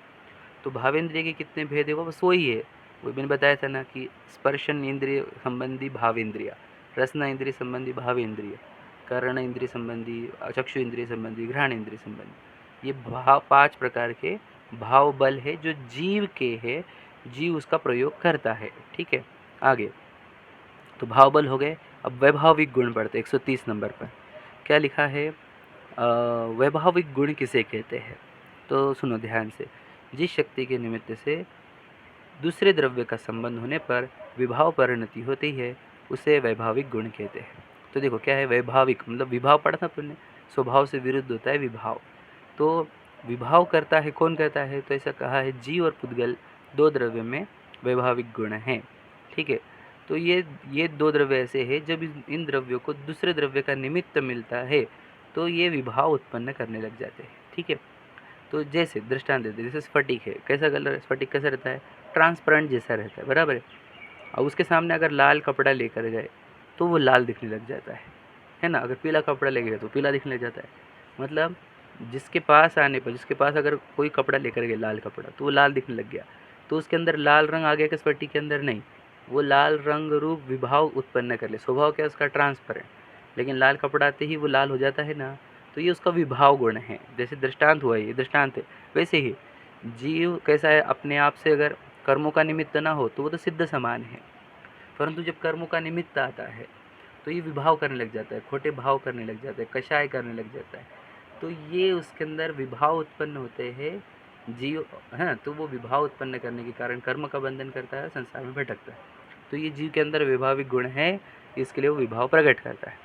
तो भावेंद्रिय के कितने भेद है, वो बस वही है, वो मैंने बताया था ना कि स्पर्शन इंद्रिय संबंधी भावेंद्रिय, रसना इंद्रिय संबंधी भावेंद्रिय, कर्ण इंद्रिय संबंधी, चक्षु इंद्रिय संबंधी, घ्राण इंद्रिय संबंधी, ये भाव 5 प्रकार के भाव बल है जो जीव के है, जीव उसका प्रयोग करता है, ठीक है। आगे तो भाव बल हो गए। अब वैभाविक गुण पढ़ते 130 नंबर पर क्या लिखा है, वैभाविक गुण किसे कहते हैं, तो सुनो ध्यान से, जिस शक्ति के निमित्त से दूसरे द्रव्य का संबंध होने पर विभाव परिणति होती है उसे वैभाविक गुण कहते हैं। तो देखो क्या है वैभाविक, मतलब विभाव पढ़ा था तुमने, स्वभाव से विरुद्ध होता है विभाव। तो विभाव करता है कौन करता है, तो ऐसा कहा है जीव और पुद्गल 2 द्रव्य में वैभाविक गुण हैं, ठीक है। तो ये 2 द्रव्य ऐसे हैं जब इन द्रव्यों को दूसरे द्रव्य का निमित्त मिलता है तो ये विभाव उत्पन्न करने लग जाते हैं, ठीक है। तो जैसे दृष्टांत देते, जैसे स्फटिक है, कैसा कलर स्फटिक कैसा रहता है, ट्रांसपेरेंट जैसा रहता है, बराबर है। और उसके सामने अगर लाल कपड़ा लेकर गए तो वो लाल दिखने लग जाता है, है ना। अगर पीला कपड़ा लगेगा तो पीला दिखने लग जाता है। मतलब जिसके पास आने पर, जिसके पास अगर कोई कपड़ा लेकर गया लाल कपड़ा, तो वो लाल दिखने लग गया, तो उसके अंदर लाल रंग आ गया किस पट्टी के अंदर? नहीं, वो लाल रंग रूप विभाव उत्पन्न कर ले। स्वभाव क्या है उसका? ट्रांसपेरेंट। लेकिन लाल कपड़ा आते ही वो लाल हो जाता है ना, तो ये उसका विभाव गुण है। जैसे दृष्टांत हुआ, ये दृष्टांत है। वैसे ही जीव कैसा है? अपने आप से अगर कर्मों का निमित्त ना हो तो वो तो सिद्ध समान है, परंतु जब कर्मों का निमित्त आता है तो ये विभाव करने लग जाता है, खोटे भाव करने लग जाता है, कषाय करने लग जाता है। तो ये उसके अंदर विभाव उत्पन्न होते हैं जीव, हैं। तो वो विभाव उत्पन्न करने के कारण कर्म का बंधन करता है, संसार में भटकता है। तो ये जीव के अंदर विभाविक गुण है, इसके लिए वो विभाव प्रकट करता है।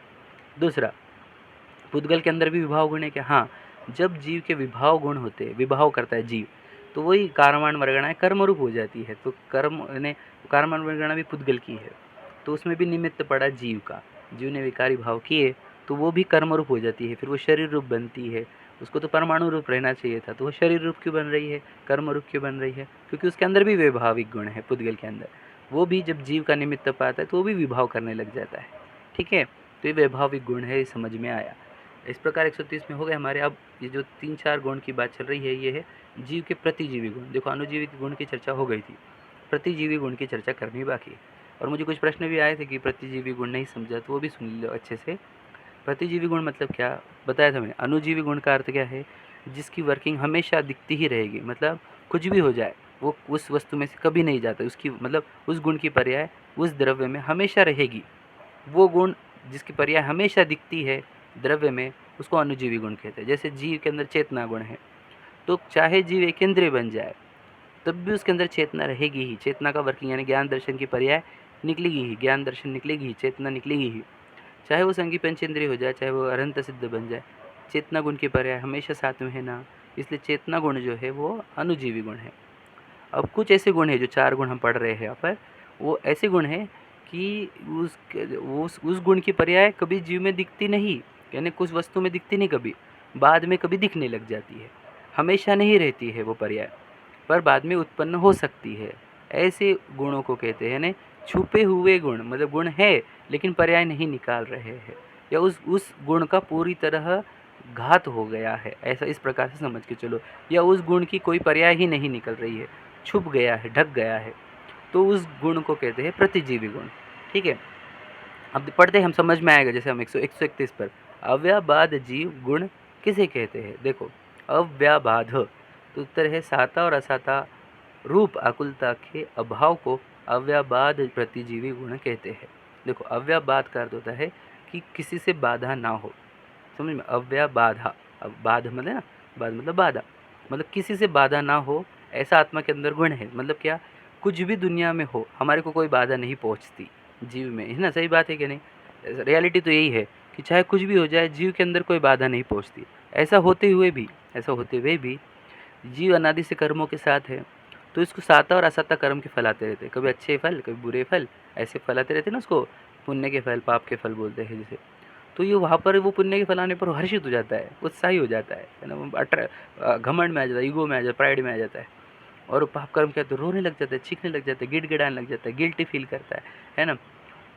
दूसरा, पुद्गल के अंदर भी विभाव गुण है क्या? हाँ। जब जीव के विभाव गुण होते हैं, विभाव करता है जीव, तो वही कारमान वर्गणाएं कर्मरूप हो जाती है। तो कर्म ने कारमान वर्गणा भी पुद्गल की है, तो उसमें भी निमित्त पड़ा जीव का। जीव ने विकारी भाव किए तो वो भी कर्मरूप हो जाती है, फिर वो शरीर रूप बनती है। उसको तो परमाणु रूप रहना चाहिए था, तो वो शरीर रूप क्यों बन रही है, कर्म रूप क्यों बन रही है? क्योंकि उसके अंदर भी वैभाविक गुण है पुद्गल के अंदर। वो भी जब जीव का निमित्त पाता है तो वो भी विभाव करने लग जाता है। ठीक है, तो ये वैभाविक गुण है, ये समझ में आया। इस प्रकार 130 में हो गए हमारे। अब ये जो 3-4 गुण की बात चल रही है, ये है जीव के प्रतिजीवी गुण। देखो, अनुजीवी गुण की चर्चा हो गई थी, प्रतिजीवी गुण की चर्चा करनी बाकी है। और मुझे कुछ प्रश्न भी आए थे कि प्रतिजीवी गुण नहीं समझा, तो वो भी सुन लो अच्छे से। प्रतिजीवी गुण मतलब क्या बताया था मैंने। अनुजीवी गुण का अर्थ क्या है? जिसकी वर्किंग हमेशा दिखती ही रहेगी, मतलब कुछ भी हो जाए वो उस वस्तु में से कभी नहीं जाता, उसकी मतलब उस गुण की पर्याय उस द्रव्य में हमेशा रहेगी। वो गुण जिसकी पर्याय हमेशा दिखती है द्रव्य में, उसको अनुजीवी गुण कहते हैं। जैसे जीव के अंदर चेतना गुण है, तो चाहे जीव एकेंद्रिय बन जाए तब भी उसके अंदर चेतना रहेगी ही। चेतना का वर्किंग यानी ज्ञान दर्शन की पर्याय निकलेगी ही, ज्ञान दर्शन निकलेगी ही, चेतना निकलेगी ही। चाहे वो संगी पंचेंद्रिय हो जाए, चाहे वो अरंत सिद्ध बन जाए, चेतना गुण की पर्याय हमेशा साथ में है ना, इसलिए चेतना गुण जो है वो अनुजीवी गुण है। अब कुछ ऐसे गुण हैं, जो 4 गुण हम पढ़ रहे हैं यहाँ पर, वो ऐसे गुण हैं कि उस गुण की पर्याय कभी जीव में दिखती नहीं, यानी कुछ वस्तु में दिखती नहीं कभी, बाद में कभी दिखने लग जाती है। हमेशा नहीं रहती है वो पर्याय, पर बाद में उत्पन्न हो सकती है। ऐसे गुणों को कहते हैं ना छुपे हुए गुण। मतलब गुण है लेकिन पर्याय नहीं निकाल रहे हैं, या उस गुण का पूरी तरह घात हो गया है, ऐसा इस प्रकार से समझ के चलो। या उस गुण की कोई पर्याय ही नहीं निकल रही है, छुप गया है, ढक गया है, तो उस गुण को कहते हैं प्रतिजीवी गुण। ठीक है, अब पढ़ते हम समझ में आएगा। जैसे हम 131 पर अव्याबाध जीव गुण किसे कहते हैं? देखो, अव्याबाध तो उत्तर है साता और असाता रूप आकुलता के अभाव को अव्याबाध प्रतिजीवी गुण कहते हैं। देखो, अव्याबाध का अर्थ होता है कि किसी से बाधा ना हो। समझ में? अव्याबाधा, अब बाध मतलब ना, बाध मतलब बाधा, मतलब किसी से बाधा ना हो, ऐसा आत्मा के अंदर गुण है। मतलब क्या? कुछ भी दुनिया में हो, हमारे को कोई बाधा नहीं पहुंचती जीव में, है ना। सही बात है कि नहीं? रियलिटी तो यही है कि चाहे कुछ भी हो जाए, जीव के अंदर कोई बाधा नहीं पहुंचती। ऐसा होते हुए भी जीव अनादि से कर्मों के साथ है, तो इसको साता और असाता कर्म के फल आते रहते हैं। कभी अच्छे फल, कभी बुरे फल, ऐसे फल आते रहते हैं ना। उसको पुण्य के फल, पाप के फल बोलते हैं जैसे। तो ये वहाँ पर वो पुण्य के फल आने पर हर्षित हो जाता है, उत्साही हो जाता है ना। वो घमंड में आ जाता है, ईगो में आ जाता है, प्राइड में आ जाता है। और पाप कर्म क्या, तो रोने लग जाता है, चीखने लग जाता है, गिड़गिड़ाने लग जाता है, गिल्टी फील करता है ना।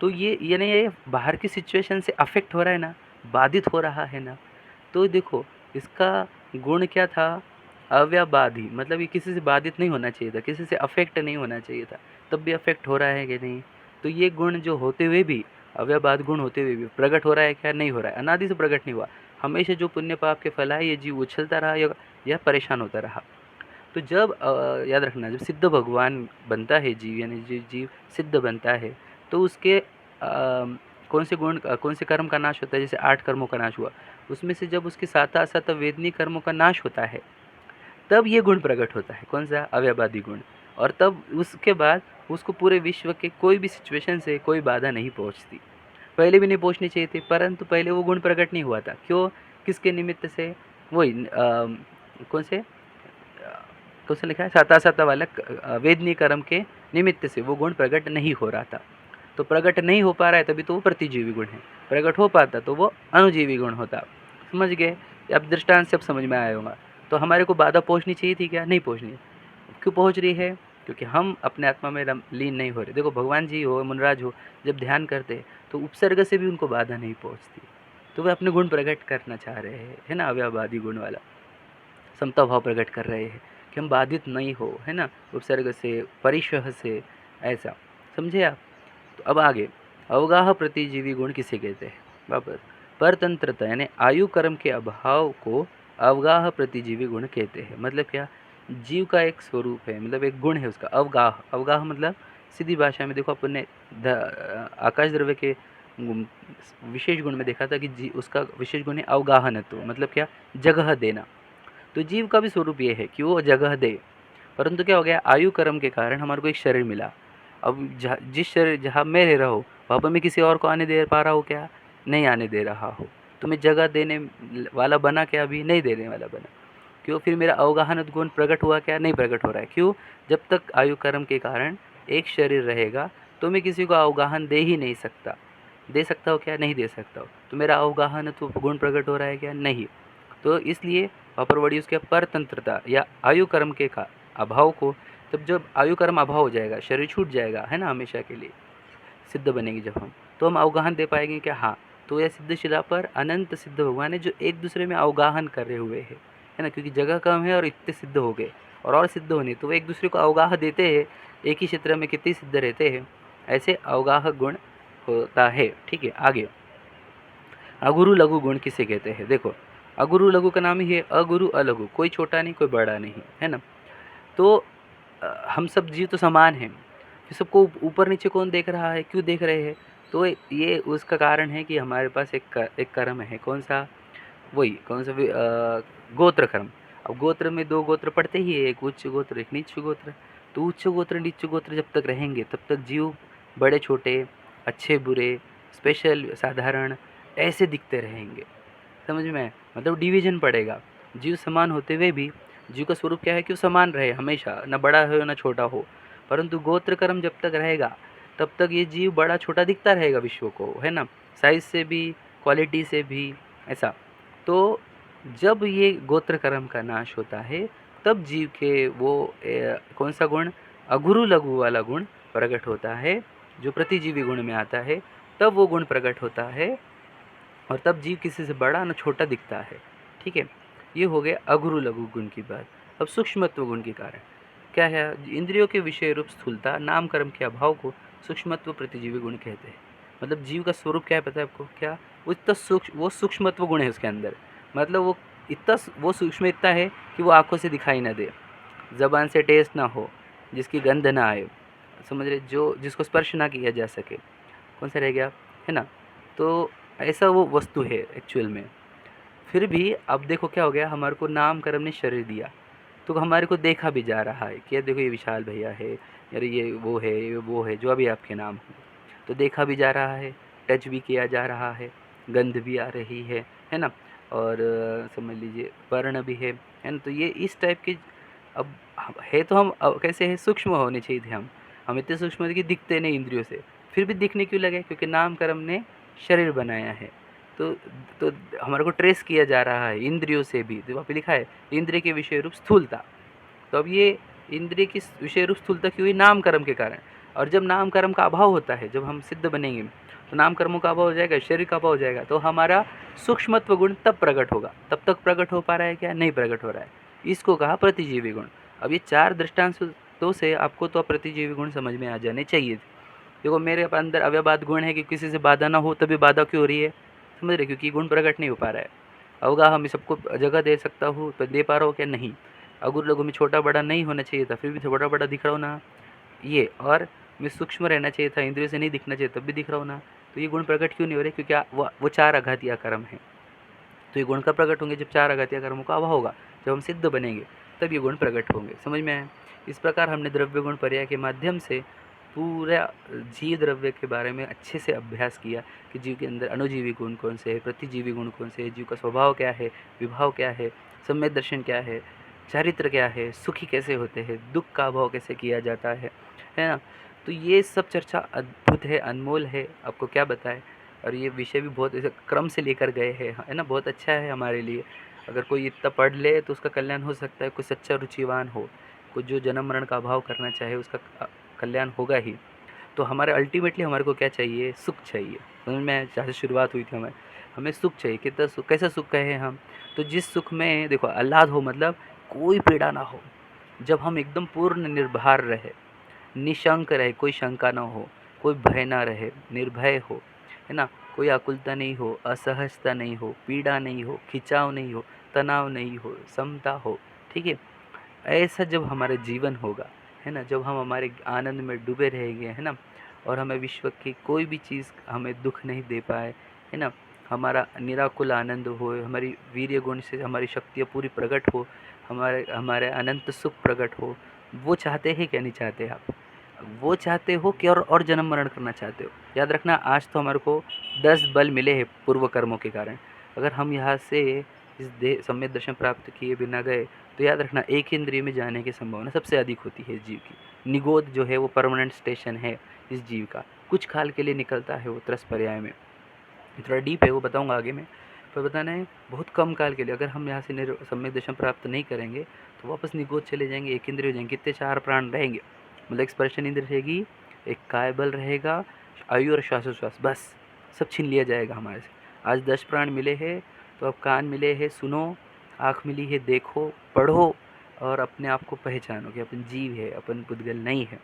तो ये नहीं, ये बाहर की सिचुएशन से अफेक्ट हो रहा है ना, बाधित हो रहा है ना। तो देखो, इसका गुण क्या था? अव्याबाधी, मतलब ये किसी से बाधित नहीं होना चाहिए था, किसी से अफेक्ट नहीं होना चाहिए था, तब भी अफेक्ट हो रहा है कि नहीं? तो ये गुण जो होते हुए भी, अव्याबाध गुण होते हुए भी प्रकट हो रहा है क्या? नहीं हो रहा है, अनादि से प्रकट नहीं हुआ। हमेशा जो पुण्य पाप के फल है, ये जीव उछलता रहा या परेशान होता रहा। तो जब याद रखना, जब सिद्ध भगवान बनता है जीव, यानी जीव सिद्ध बनता है, तो उसके कौन से कर्म का नाश होता है? जैसे 8 कर्मों का नाश हुआ, उसमें से जब उसके साता असत वेदनी कर्मों का नाश होता है, तब ये गुण प्रकट होता है। कौन सा? अव्याबादी गुण। और तब उसके बाद उसको पूरे विश्व के कोई भी सिचुएशन से कोई बाधा नहीं पहुंचती। पहले भी नहीं पहुंचनी चाहिए थी, परंतु पहले वो गुण प्रकट नहीं हुआ था। क्यों? किसके निमित्त से? वही कौन से कौन सा लिखा है? साता साता वाला वेदनी कर्म के निमित्त से वो गुण प्रकट नहीं हो रहा था। तो प्रकट नहीं हो पा रहा है, तभी तो वो प्रतिजीवी गुण है। प्रकट हो पाता तो वो अनुजीवी गुण होता। समझ गए? अब दृष्टांत से अब समझ में आया होगा। तो हमारे को बाधा पहुंचनी चाहिए थी क्या? नहीं पहुंचनी। क्यों पहुंच रही है? क्योंकि हम अपने आत्मा में लीन नहीं हो रहे। देखो, भगवान जी हो, मुनराज हो, जब ध्यान करते तो उपसर्ग से भी उनको बाधा नहीं पहुंचती। तो वे अपने गुण प्रकट करना चाह रहे हैं, है ना, अव्ययवादी गुण वाला समता भाव प्रकट कर रहे हैं कि हम बाधित नहीं हो, है ना, उपसर्ग से, परिशह से, ऐसा समझे आप। तो अब आगे, अवगाह प्रतिजीवी गुण किसे कहते हैं? वापस, परतंत्रता यानी आयु कर्म के अभाव को अवगाह प्रतिजीवी गुण कहते हैं। मतलब क्या? जीव का एक स्वरूप है, मतलब एक गुण है उसका, अवगाह। अवगाह मतलब सीधी भाषा में देखो, अपन ने आकाश द्रव्य के विशेष गुण में देखा था कि उसका विशेष गुण है अवगाहनत्व। मतलब क्या? जगह देना। तो जीव का भी स्वरूप ये है कि वो जगह दे, परंतु क्या हो गया, आयु कर्म के कारण हमारे को एक शरीर मिला। अब जिस शरीर जहाँ मैं रह रहा हूँ वहाँ पर मैं किसी और को आने दे पा रहा हूँ क्या? नहीं आने दे रहा हूँ। तो मैं जगह देने वाला बना क्या? अभी नहीं देने वाला बना। क्यों? फिर मेरा अवगाहन गुण प्रकट हुआ क्या? नहीं प्रकट हो रहा है। क्यों? जब तक आयु कर्म के कारण एक शरीर रहेगा तो मैं किसी को अवगाहन दे ही नहीं सकता। दे सकता हूँ क्या? नहीं दे सकता हूँ। तो मेरा अवगाहन गुण प्रकट हो रहा है क्या? नहीं। तो इसलिए अपर वर्डी उसके परतंत्रता या आयु कर्म के का अभाव को, तब जब आयु कर्म अभाव हो जाएगा, शरीर छूट जाएगा, है ना, हमेशा के लिए सिद्ध बनेंगे जब हम, तो हम अवगाहन दे पाएंगे क्या? हाँ। तो यह सिद्धशिला पर अनंत सिद्ध भगवान है जो एक दूसरे में अवगाहन कर रहे हुए है ना, क्योंकि जगह कम है और इतने सिद्ध हो गए और सिद्ध होने, तो वो एक दूसरे को अवगाह देते हैं। एक ही क्षेत्र में कितने सिद्ध रहते हैं, ऐसे अवगाह गुण होता है। ठीक है, आगे अगुरु लघु गुण किसे कहते हैं? देखो, अगुरु लघु का नाम ही है, अगुरु अलघु, कोई छोटा नहीं कोई बड़ा नहीं, है ना। तो हम सब जीव तो समान हैं, फिर सबको ऊपर नीचे कौन देख रहा है, क्यों देख रहे हैं? तो ये उसका कारण है कि हमारे पास एक कर्म है, कौन सा? वही कौन सा गोत्र कर्म। अब गोत्र में दो गोत्र पड़ते ही है, एक उच्च गोत्र एक नीच गोत्र। तो उच्च गोत्र नीच गोत्र जब तक रहेंगे तब तक जीव बड़े छोटे, अच्छे बुरे, स्पेशल साधारण, ऐसे दिखते रहेंगे। समझ में? मतलब डिवीजन पड़ेगा। जीव समान होते हुए भी जीव का स्वरूप क्या है कि वो समान रहे हमेशा, ना बड़ा हो ना छोटा हो। परंतु गोत्र कर्म जब तक रहेगा तब तक ये जीव बड़ा छोटा दिखता रहेगा विश्व को, है ना, साइज से भी, क्वालिटी से भी, ऐसा। तो जब ये गोत्र कर्म का नाश होता है तब जीव के वो कौन सा गुण, अगुरु लघु वाला गुण प्रकट होता है, जो प्रतिजीवी गुण में आता है। तब वो गुण प्रकट होता है और तब जीव किसी से बड़ा न छोटा दिखता है। ठीक है, ये हो गया अगुरु लघु गुण की बात। अब सूक्ष्मत्व गुण के कारण क्या है? इंद्रियों के विषय रूप स्थूलता, नाम कर्म के अभाव को सूक्ष्मत्व प्रतिजीवी गुण कहते हैं। मतलब जीव का स्वरूप क्या है पता है आपको? क्या? वो इतना सूक्ष्म, वो सूक्ष्मत्व गुण है उसके अंदर। मतलब वो इतना, वो सूक्ष्म इतना है कि वो आंखों से दिखाई ना दे, जबान से टेस्ट ना हो, जिसकी गंध ना आए, समझ रहे, जो जिसको स्पर्श ना किया जा सके, कौन सा रह गया, है ना। तो ऐसा वो वस्तु है एक्चुअल में। फिर भी अब देखो क्या हो गया, हमारे को नाम कर्म ने शरीर दिया, तो हमारे को देखा भी जा रहा है कि देखो ये विशाल भैया है, अरे ये वो है, ये वो है, जो अभी आपके नाम हो, तो देखा भी जा रहा है, टच भी किया जा रहा है, गंध भी आ रही है ना, और समझ लीजिए वर्ण भी है ना। तो ये इस टाइप के, अब है तो हम कैसे हैं, सूक्ष्म होने चाहिए थे हम इतने सूक्ष्म थे कि दिखते नहीं इंद्रियों से, फिर भी दिखने क्यों लगे? क्योंकि नाम कर्म ने शरीर बनाया है। तो तो हमारे को ट्रेस किया जा रहा है इंद्रियों से भी। तो वहाँ पे लिखा है इंद्रिय के विषय रूप स्थूलता। तो अब ये इंद्रिय की विषय रूप स्थूलता क्यों हुई? नाम कर्म के कारण। और जब नाम कर्म का अभाव होता है, जब हम सिद्ध बनेंगे तो नाम कर्मों का अभाव हो जाएगा, शरीर का अभाव हो जाएगा, तो हमारा सूक्ष्मत्व गुण तब प्रकट होगा। तब तक प्रकट हो पा रहा है क्या? नहीं प्रकट हो रहा है। इसको कहा प्रतिजीवी गुण। अब ये 4 दृष्टांतों से आपको तो प्रतिजीवी गुण समझ में आ जाने चाहिए। देखो मेरे अंदर अव्यबाद गुण है कि किसी से बाधा ना हो, तभी बाधा क्यों हो रही है, समझ रहे? क्योंकि गुण प्रकट नहीं हो पा रहा है। अवगाह मैं सबको जगह दे सकता हूँ, तो दे पा रहा हूँ क्या? नहीं। अगुरु लघु में छोटा बड़ा नहीं होना चाहिए था, फिर भी छोटा बड़ा दिख रहा हूँ ना ये। और मैं सूक्ष्म रहना चाहिए था, इंद्रियों से नहीं दिखना चाहिए, तब भी दिख रहा हूँ ना। तो ये गुण प्रकट क्यों नहीं हो रहे? क्योंकि वो 4 आघातीय कर्म है। तो ये गुण कब प्रकट होंगे? जब 4 आघातीय कर्मों का अभाव होगा, जब हम सिद्ध बनेंगे तब ये गुण प्रकट होंगे। समझ में आया? इस प्रकार हमने द्रव्य गुण पर्याय के माध्यम से पूरा जीव द्रव्य के बारे में अच्छे से अभ्यास किया कि जीव के अंदर अणुजीवी गुण कौन से है, प्रतिजीवी गुण कौन से है, जीव का स्वभाव क्या है, विभाव क्या है, सम्यक दर्शन क्या है, चारित्र क्या है, सुखी कैसे होते हैं, दुख का अभाव कैसे किया जाता है ना। तो ये सब चर्चा अद्भुत है, अनमोल है, आपको क्या बताएं। और ये विषय भी बहुत ऐसे क्रम से लेकर गए हैं, है ना, बहुत अच्छा है हमारे लिए। अगर कोई इतना पढ़ ले तो उसका कल्याण हो सकता है, कोई सच्चा रुचिवान हो, कोई जो जन्म मरण का अभाव करना चाहे, उसका कल्याण होगा ही। तो हमारे अल्टीमेटली हमारे को क्या चाहिए? सुख चाहिए। समझ में? जहाँ से शुरुआत हुई थी हमारे, हमें सुख चाहिए, कितना सुख, कैसा सुख कहें हम, तो जिस सुख में देखो आह्लाद हो, मतलब कोई पीड़ा ना हो, जब हम एकदम पूर्ण निर्भर रहे, निशंक रहे, कोई शंका ना हो, कोई भय ना रहे, निर्भय हो, है ना, कोई आकुलता नहीं हो, असहजता नहीं हो, पीड़ा नहीं हो, खिंचाव नहीं हो, तनाव नहीं हो, समता हो, ठीक है। ऐसा जब हमारा जीवन होगा, है ना, जब हम हमारे आनंद में डूबे रहेंगे, है ना, और हमें विश्व की कोई भी चीज़ हमें दुख नहीं दे पाए, है ना, हमारा निराकुल आनंद हो, हमारी वीर्य गुण से हमारी शक्तियाँ पूरी प्रकट हो, हमारे हमारे अनंत सुख प्रकट हो, वो चाहते हैं क्या, नहीं चाहते आप? वो चाहते हो कि और जन्म मरण करना चाहते हो? याद रखना, आज तो हमारे को 10 बल मिले हैं पूर्व कर्मों के कारण। अगर हम यहाँ से इस देह सम्यक दर्शन प्राप्त किए बिना गए, तो याद रखना एक इंद्रिय में जाने की संभावना सबसे अधिक होती है इस जीव की। निगोद जो है वो परमानेंट स्टेशन है इस जीव का, कुछ काल के लिए निकलता है वो त्रस पर्याय में, थोड़ा डीप है वो, बताऊंगा आगे में। पर बताना है बहुत कम काल के लिए, अगर हम यहाँ से सम्यक दर्शन प्राप्त नहीं करेंगे तो वापस निगोद चले जाएंगे, एक इंद्रिय हो जाएंगे, कितने 4 प्राण रहेंगे, मतलब एक स्पर्शन इंद्र रहेगी, एक काय बल रहेगा, आयु और श्वासोश्वास, बस सब छीन लिया जाएगा हमारे से। आज 10 प्राण मिले हैं, तो अब कान मिले हैं सुनो, आँख मिली है देखो, पढ़ो, और अपने आप को पहचानो कि अपन जीव है, अपन पुद्गल नहीं है।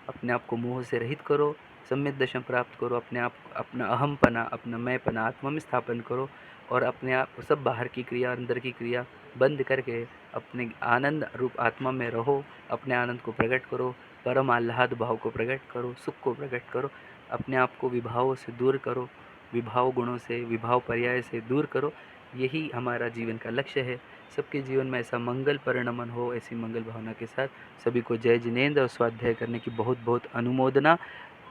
अपने आप को मोह से रहित करो, सम्यक दर्शन प्राप्त करो, अपने आप, अपना अहमपना, अपना मैंपना आत्मा में स्थापन करो, और अपने आप सब बाहर की क्रिया अंदर की क्रिया बंद करके अपने आनंद रूप आत्मा में रहो, अपने आनंद को प्रकट करो, परम आह्लाद भाव को प्रकट करो, सुख को प्रकट करो, अपने आप को विभावों से दूर करो, विभाव गुणों से, विभाव पर्याय से दूर करो। यही हमारा जीवन का लक्ष्य है। सबके जीवन में ऐसा मंगल परिणमन हो, ऐसी मंगल भावना के साथ सभी को जय जिनेंद्र, और स्वाध्याय करने की बहुत बहुत अनुमोदना।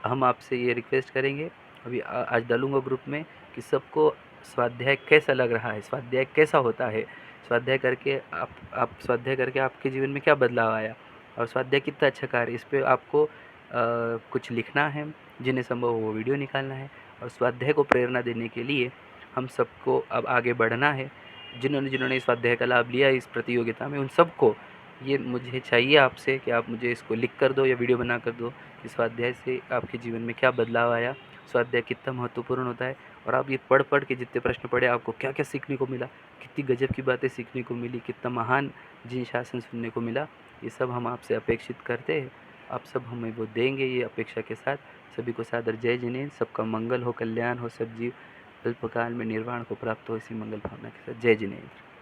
हम आपसे ये रिक्वेस्ट करेंगे, अभी आज डालूंगा ग्रुप में, कि सबको स्वाध्याय कैसा लग रहा है, स्वाध्याय कैसा होता है, स्वाध्याय करके आप स्वाध्याय करके आपके जीवन में क्या बदलाव आया, और स्वाध्याय कितना अच्छा कार्य, इस पर आपको कुछ लिखना है, जिन्हें संभव हो वो वीडियो निकालना है, और स्वाध्याय को प्रेरणा देने के लिए हम सबको अब आगे बढ़ना है। जिन्होंने जिन्होंने इस स्वाध्याय का लाभ लिया इस प्रतियोगिता में, उन सबको ये मुझे चाहिए आपसे कि आप मुझे इसको लिख कर दो या वीडियो बना कर दो कि स्वाध्याय से आपके जीवन में क्या बदलाव आया, स्वाध्याय कितना महत्वपूर्ण होता है, और आप ये पढ़ पढ़ के जितने प्रश्न पढ़े आपको क्या क्या सीखने को मिला, कितनी गजब की बातें सीखने को मिली, कितना महान जिन शासन सुनने को मिला, ये सब हम आपसे अपेक्षित करते हैं। आप सब हमें वो देंगे ये अपेक्षा के साथ। सभी को सादर जय जिनेंद्र, सबका मंगल हो, कल्याण हो, सब जीव अल्पकाल में निर्वाण को प्राप्त हो, इसी मंगल भावना के साथ जय जिनेंद्र।